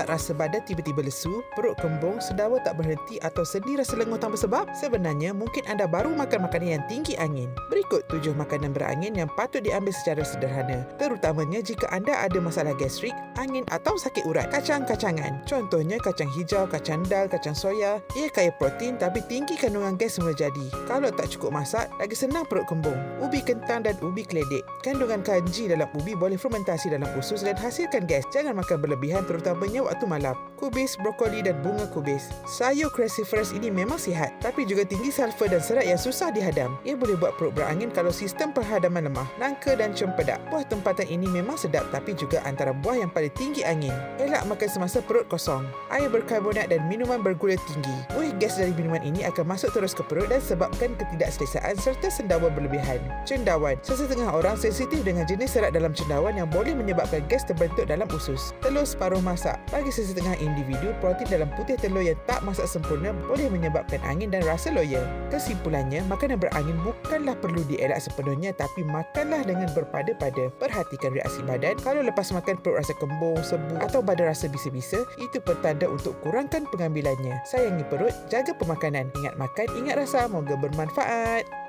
tak rasa badan tiba-tiba lesu, perut kembung, sedawa tak berhenti atau sendi rasa lenguh tanpa sebab? Sebenarnya mungkin anda baru makan makanan yang tinggi angin. Berikut 7 makanan berangin yang patut diambil secara sederhana, terutamanya jika anda ada masalah gastrik, angin atau sakit urat. Kacang-kacangan. Contohnya kacang hijau, kacang dal, kacang soya. Ia kaya protein tapi tinggi kandungan gas semula jadi. Kalau tak cukup masak, lagi senang perut kembung. Ubi kentang dan ubi keledek. Kandungan kanji dalam ubi boleh fermentasi dalam usus dan hasilkan gas. Jangan makan berlebihan terutamanya waktu malam. Kubis, brokoli dan bunga kubis. Sayur cruciferous ini memang sihat tapi juga tinggi sulfur dan serat yang susah dihadam. Ia boleh buat perut berangin kalau sistem penghadaman lemah. Nangka dan cempedak. Buah tempatan ini memang sedap tapi juga antara buah yang paling tinggi angin. Elak makan semasa perut kosong. Air berkarbonat dan minuman bergula tinggi. Buih gas dari minuman ini akan masuk terus ke perut dan sebabkan ketidakselesaan serta sendawa berlebihan. Cendawan. Sesetengah orang sensitif dengan jenis serat dalam cendawan yang boleh menyebabkan gas terbentuk dalam usus. Telur separuh masak. Bagi sesetengah individu, protein dalam putih telur yang tak masak sempurna boleh menyebabkan angin dan rasa loya. Kesimpulannya, makanan berangin bukanlah perlu dielak sepenuhnya tapi makanlah dengan berpada-pada. Perhatikan reaksi badan. Kalau lepas makan perut rasa kembung, sebu atau badan rasa bisa-bisa, itu pertanda untuk kurangkan pengambilannya. Sayangi perut, jaga pemakanan. Ingat makan, ingat rasa. Moga bermanfaat.